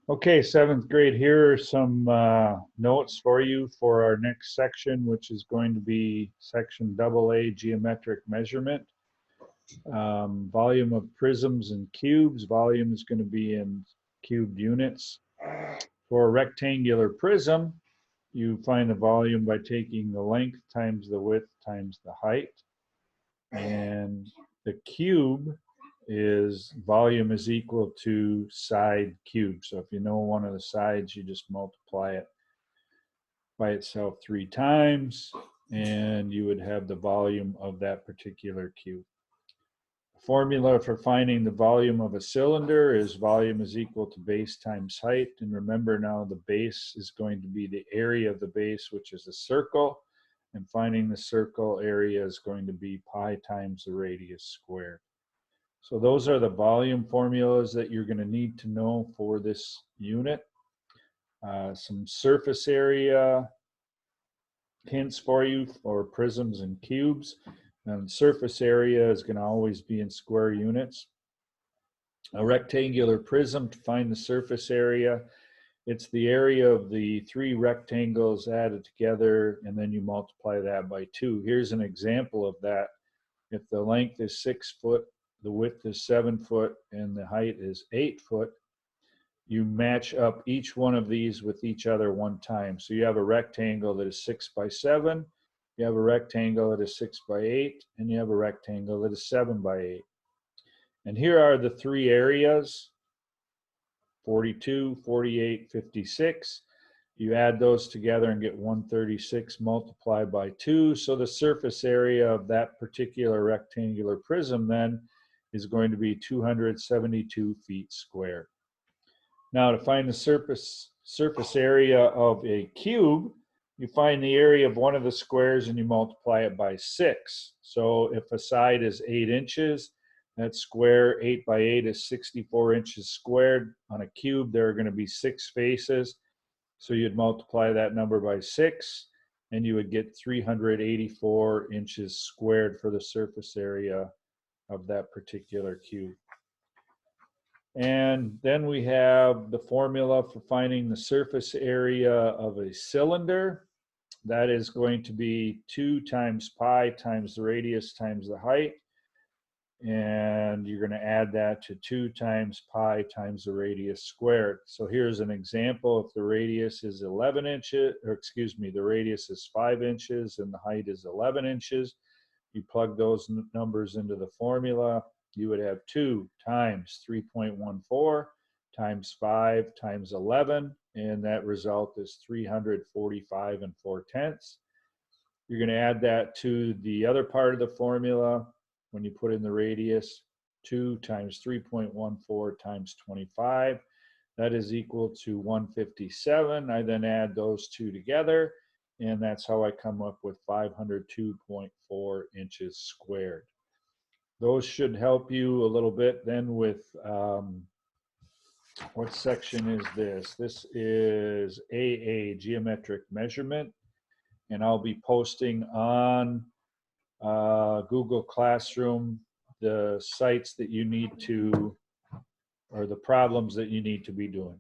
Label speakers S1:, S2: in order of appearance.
S1: Okay, seventh grade, here are some notes for you for our next section, which is going to be section AA, geometric measurement. Volume of prisms and cubes. Volume is going to be in cubed units. For a rectangular prism, you find the volume by taking the length times the width times the height. And the cube is volume is equal to side cube. So if you know one of the sides, you just multiply it by itself 3 times, and you would have the volume of that particular cube. The formula for finding the volume of a cylinder is volume is equal to base times height. And remember now, the base is going to be the area of the base, which is a circle. And finding the circle area is going to be pi times the radius squared. So those are the volume formulas that you're going to need to know for this unit. Some surface area hints for you for prisms and cubes. And surface area is going to always be in square units. A rectangular prism, to find the surface area, it's the area of the 3 rectangles added together, and then you multiply that by 2. Here's an example of that. If the length is 6 foot, the width is 7 foot, and the height is 8 foot, you match up each one of these with each other 1 time. So you have a rectangle that is 6 by 7, you have a rectangle that is 6 by 8, and you have a rectangle that is 7 by 8. And here are the 3 areas, 42, 48, 56. You add those together and get 136 multiplied by 2. So the surface area of that particular rectangular prism then is going to be 272 feet squared. Now, to find the surface area of a cube, you find the area of one of the squares and you multiply it by 6. So if a side is 8 inches, that square 8 by 8 is 64 inches squared. On a cube, there are going to be 6 faces. So you'd multiply that number by 6, and you would get 384 inches squared for the surface area of that particular cube. And then we have the formula for finding the surface area of a cylinder. That is going to be 2 times pi times the radius times the height. And you're going to add that to 2 times pi times the radius squared. So here's an example. If the radius is 11 inches, or excuse me, the radius is 5 inches and the height is 11 inches, you plug those numbers into the formula, you would have 2 times 3.14 times 5 times 11, and that result is 345 4/10. You're going to add that to the other part of the formula. When you put in the radius, 2 times 3.14 times 25, that is equal to 157. I then add those two together, and that's how I come up with 502.4 inches squared. Those should help you a little bit then with, what section is this? This is AA, geometric measurement, and I'll be posting on Google Classroom the sites that you need to, or the problems that you need to be doing.